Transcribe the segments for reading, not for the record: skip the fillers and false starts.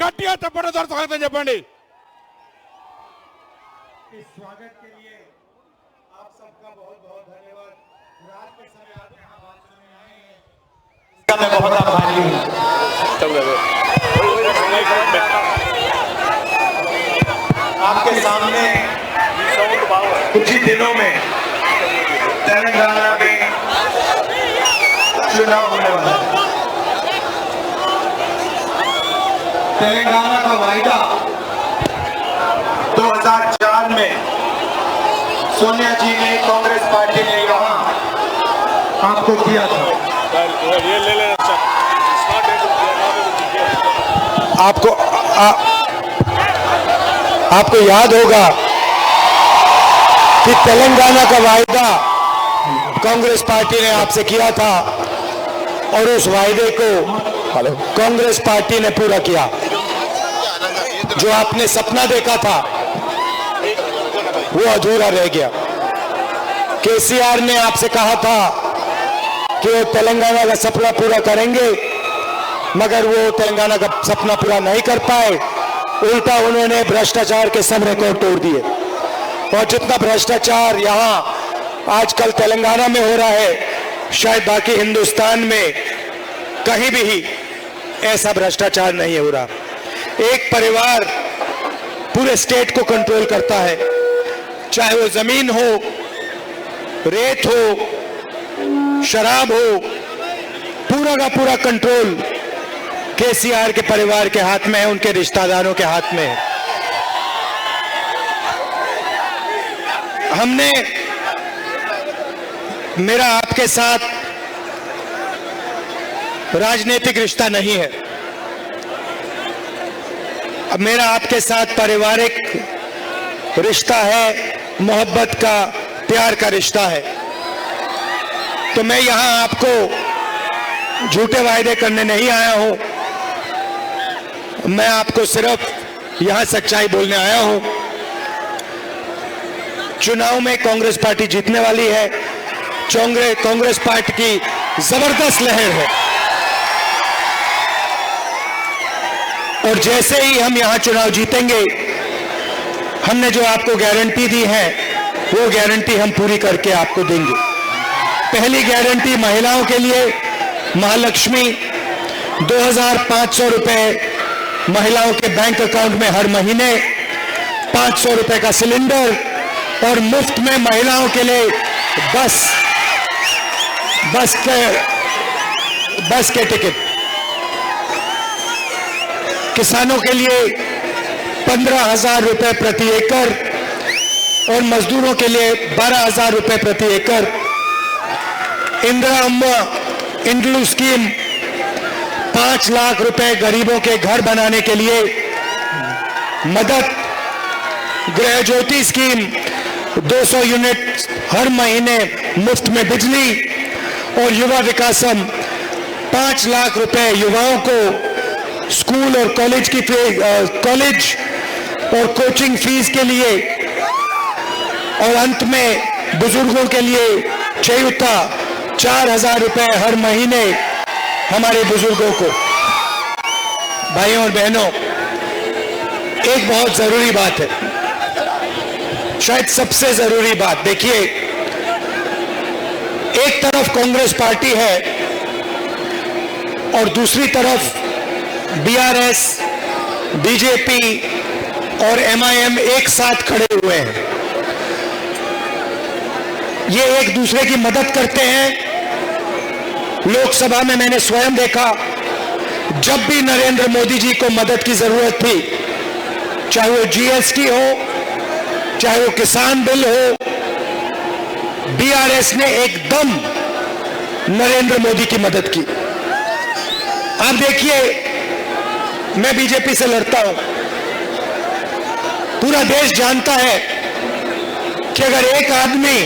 గట్టిగా తప్పడం ద్వారా స్వాగతం చెప్పండి. इस स्वागत के लिए आप सबका बहुत बहुत धन्यवाद। रात के समय आप यहाँ बात करने आए हैं, इसका मैं बहुत आभारी हूँ। आपके सामने कुछ ही दिनों में तेलंगाना में चुनाव होने वाला है। तेलंगाना का वायदा 2004 में सोनिया जी ने, कांग्रेस पार्टी ने यहाँ आपको किया था। आपको याद होगा कि तेलंगाना का वायदा कांग्रेस पार्टी ने आपसे किया था और उस वायदे को कांग्रेस पार्टी ने पूरा किया। जो आपने सपना देखा था वो अधूरा रह गया। केसीआर ने आपसे कहा था कि वो तेलंगाना का सपना पूरा करेंगे, मगर वो तेलंगाना का सपना पूरा नहीं कर पाए। उल्टा उन्होंने भ्रष्टाचार के सब रिकॉर्ड तोड़ दिए और जितना भ्रष्टाचार यहाँ आजकल तेलंगाना में हो रहा है, शायद बाकी हिंदुस्तान में कहीं भी ऐसा भ्रष्टाचार नहीं हो रहा। एक परिवार पूरे स्टेट को कंट्रोल करता है, चाहे वो जमीन हो, रेत हो, शराब हो, पूरा का पूरा कंट्रोल केसीआर के परिवार के हाथ में है, उनके रिश्तेदारों के हाथ में है। हमने, मेरा आपके साथ राजनीतिक रिश्ता नहीं है, अब मेरा आपके साथ पारिवारिक रिश्ता है, मोहब्बत का, प्यार का रिश्ता है। तो मैं यहां आपको झूठे वायदे करने नहीं आया हूं, मैं आपको सिर्फ यहां सच्चाई बोलने आया हूं। चुनाव में कांग्रेस पार्टी जीतने वाली है, कांग्रेस पार्टी की जबरदस्त लहर है और जैसे ही हम यहां चुनाव जीतेंगे, हमने जो आपको गारंटी दी है वो गारंटी हम पूरी करके आपको देंगे। पहली गारंटी महिलाओं के लिए, महालक्ष्मी 2500 रुपए महिलाओं के बैंक अकाउंट में हर महीने, 500 रुपए का सिलेंडर और मुफ्त में महिलाओं के लिए बस के टिकट। किसानों के लिए 15,000 रुपए प्रति एकड़ और मजदूरों के लिए 12,000 रुपए प्रति एकड़। इंदिरा अम्मा इंड्लू स्कीम 5 लाख रुपए गरीबों के घर बनाने के लिए मदद। गृह ज्योति स्कीम 200 यूनिट हर महीने मुफ्त में बिजली और युवा विकासम 5 लाख रुपए युवाओं को स्कूल और कॉलेज की कॉलेज और कोचिंग फीस के लिए। और अंत में बुजुर्गों के लिए चयौता 4,000 रुपए हर महीने हमारे बुजुर्गों को। भाइयों और बहनों, एक बहुत जरूरी बात है, शायद सबसे जरूरी बात। देखिए, एक तरफ कांग्रेस पार्टी है और दूसरी तरफ बीआरएस, बीजेपी और एमआईएम एक साथ खड़े हुए हैं। ये एक दूसरे की मदद करते हैं। लोकसभा में मैंने स्वयं देखा, जब भी नरेंद्र मोदी जी को मदद की जरूरत थी, चाहे वो जीएसटी हो, चाहे वो किसान बिल हो, बीआरएस ने एकदम नरेंद्र मोदी की मदद की। आप देखिए, मैं बीजेपी से लड़ता हूं, पूरा देश जानता है कि अगर एक आदमी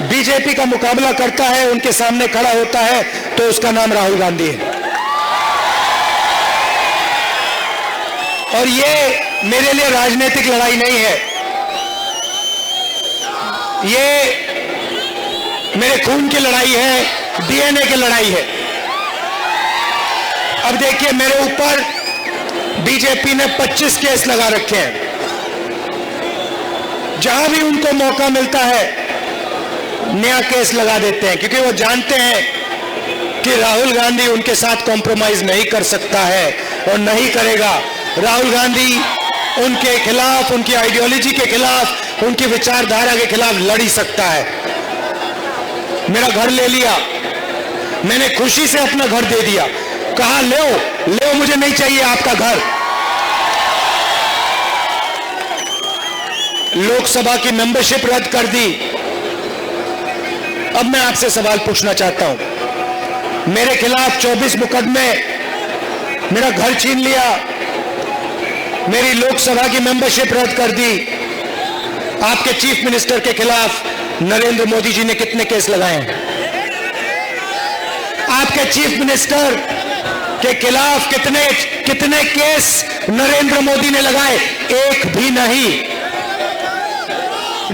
बीजेपी का मुकाबला करता है, उनके सामने खड़ा होता है, तो उसका नाम राहुल गांधी है। और ये मेरे लिए राजनीतिक लड़ाई नहीं है, ये मेरे खून की लड़ाई है, डीएनए की लड़ाई है। अब देखिए, मेरे ऊपर बीजेपी ने 25 केस लगा रखे हैं। जहां भी उनको मौका मिलता है नया केस लगा देते हैं, क्योंकि वो जानते हैं कि राहुल गांधी उनके साथ कॉम्प्रोमाइज नहीं कर सकता है और नहीं करेगा। राहुल गांधी उनके खिलाफ, उनकी आइडियोलॉजी के खिलाफ, उनकी विचारधारा के खिलाफ लड़ ही सकता है। मेरा घर ले लिया, मैंने खुशी से अपना घर दे दिया, कहा लो, मुझे नहीं चाहिए आपका घर। लोकसभा की मेंबरशिप रद्द कर दी। अब मैं आपसे सवाल पूछना चाहता हूं, मेरे खिलाफ 24 मुकदमे, मेरा घर छीन लिया, मेरी लोकसभा की मेंबरशिप रद्द कर दी। आपके चीफ मिनिस्टर के खिलाफ नरेंद्र मोदी जी ने कितने केस लगाए हैं? आपके चीफ मिनिस्टर के खिलाफ कितने केस नरेंद्र मोदी ने लगाए? एक भी नहीं।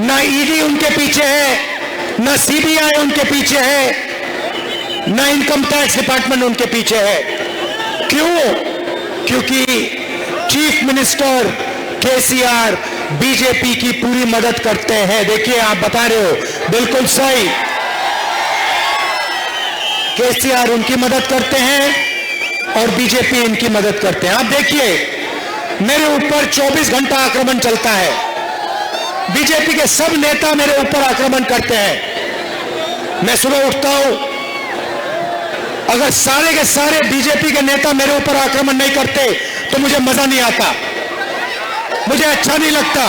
ना ईडी उनके पीछे है, ना सीबीआई उनके पीछे है, ना इनकम टैक्स डिपार्टमेंट उनके पीछे है। क्यों? क्योंकि चीफ मिनिस्टर केसीआर बीजेपी की पूरी मदद करते हैं। देखिए, आप बता रहे हो, बिल्कुल सही, केसीआर उनकी मदद करते हैं और बीजेपी इनकी मदद करते हैं। आप देखिए, मेरे ऊपर 24 घंटा आक्रमण चलता है, बीजेपी के सब नेता मेरे ऊपर आक्रमण करते हैं। मैं सुबह उठता हूं, अगर सारे के सारे बीजेपी के नेता मेरे ऊपर आक्रमण नहीं करते तो मुझे मजा नहीं आता, मुझे अच्छा नहीं लगता।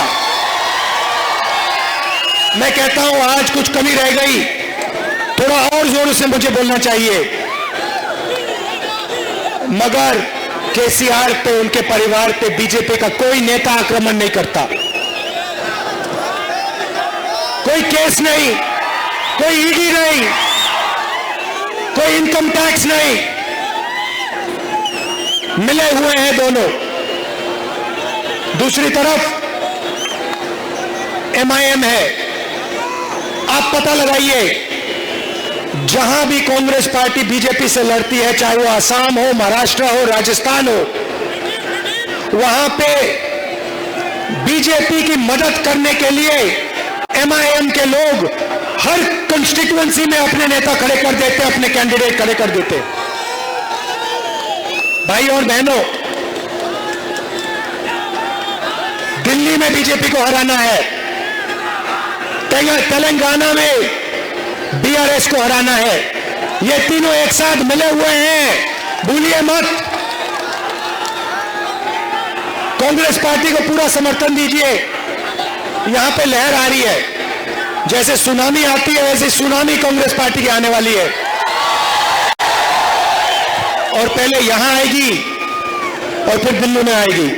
मैं कहता हूं आज कुछ कमी रह गई, थोड़ा और जोर से मुझे बोलना चाहिए। मगर केसीआर पे, उनके परिवार पे बीजेपी का कोई नेता आक्रमण नहीं करता, कोई केस नहीं, कोई ईडी नहीं, कोई इनकम टैक्स नहीं, मिले हुए हैं दोनों। दूसरी तरफ एमआईएम है। आप पता लगाइए, जहां भी कांग्रेस पार्टी बीजेपी से लड़ती है, चाहे वो आसाम हो, महाराष्ट्र हो, राजस्थान हो, वहां पे बीजेपी की मदद करने के लिए एमआईएम के लोग हर कंस्टिट्यूएंसी में अपने नेता खड़े कर देते, अपने कैंडिडेट खड़े कर देते। भाई और बहनों, दिल्ली में बीजेपी को हराना है, तेलंगाना में बीआरएस को हराना है। ये तीनों एक साथ मिले हुए हैं, भूलिए मत। कांग्रेस पार्टी को पूरा समर्थन दीजिए। यहां पे लहर आ रही है, जैसे सुनामी आती है वैसे सुनामी कांग्रेस पार्टी की आने वाली है, और पहले यहां आएगी और फिर दिल्ली में आएगी।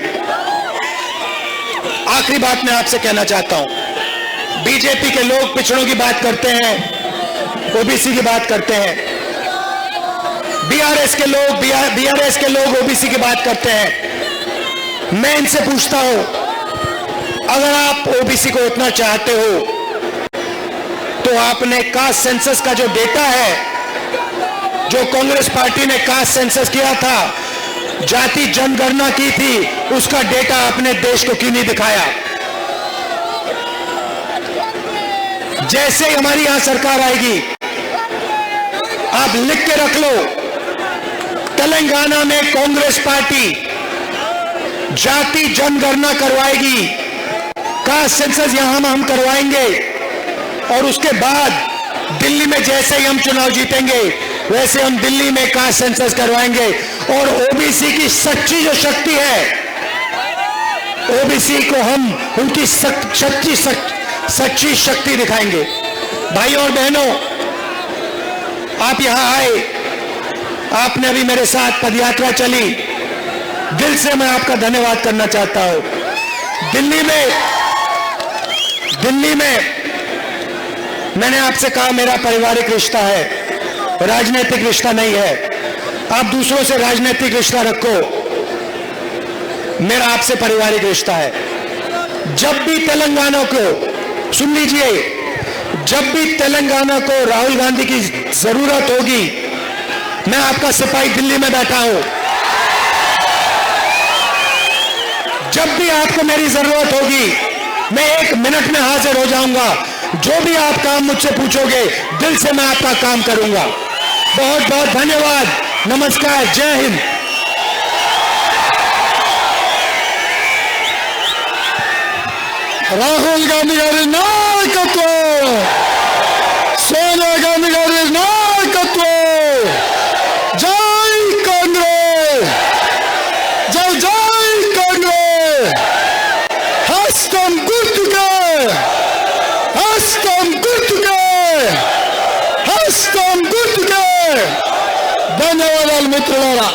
आखिरी बात मैं आपसे कहना चाहता हूं, बीजेपी के लोग पिछड़ों की बात करते हैं, ओबीसी की बात करते हैं, बीआरएस के लोग ओबीसी की बात करते हैं। मैं इनसे पूछता हूं, अगर आप ओबीसी को उतना चाहते हो तो आपने कास्ट सेंसस का जो डेटा है, जो कांग्रेस पार्टी ने कास्ट सेंसस किया था, जाति जनगणना की थी, उसका डेटा अपने देश को क्यों नहीं दिखाया? जैसे ही हमारी यहां सरकार आएगी, आप लिख के रख लो, तेलंगाना में कांग्रेस पार्टी जाति जनगणना करवाएगी, कास्ट सेंसस यहां हम करवाएंगे, और उसके बाद दिल्ली में जैसे ही हम चुनाव जीतेंगे वैसे हम दिल्ली में कास्ट सेंसस करवाएंगे, और ओबीसी की सच्ची जो शक्ति है, ओबीसी को हम उनकी सच्ची शक्ति दिखाएंगे। भाई और बहनों, आप यहां आए, आपने अभी मेरे साथ पदयात्रा चली, दिल से मैं आपका धन्यवाद करना चाहता हूं। दिल्ली में मैंने आपसे कहा मेरा पारिवारिक रिश्ता है, राजनीतिक रिश्ता नहीं है। आप दूसरों से राजनीतिक रिश्ता रखो, मेरा आपसे पारिवारिक रिश्ता है। जब भी तेलंगाना को, सुन लीजिए, जब भी तेलंगाना को राहुल गांधी की जरूरत होगी, मैं आपका सिपाही दिल्ली में बैठा हूं। जब भी आपको मेरी जरूरत होगी मैं 1 मिनट में हाजिर हो जाऊंगा। जो भी आप काम मुझसे पूछोगे दिल से मैं आपका काम करूंगा। बहुत बहुत धन्यवाद। नमस्कार। जय हिंद। రాహుల్ గాంధీ గారి నాయకత్వం, సోనియా గాంధీ గారి నాయకత్వం, జై కాంగ్రెస్, జై జై కాంగ్రెస్, హస్తం గుర్తుకే, హస్తం గుర్తుకే, హస్తం గుర్తుకే. ధన్యవాదాలు మిత్రులారా.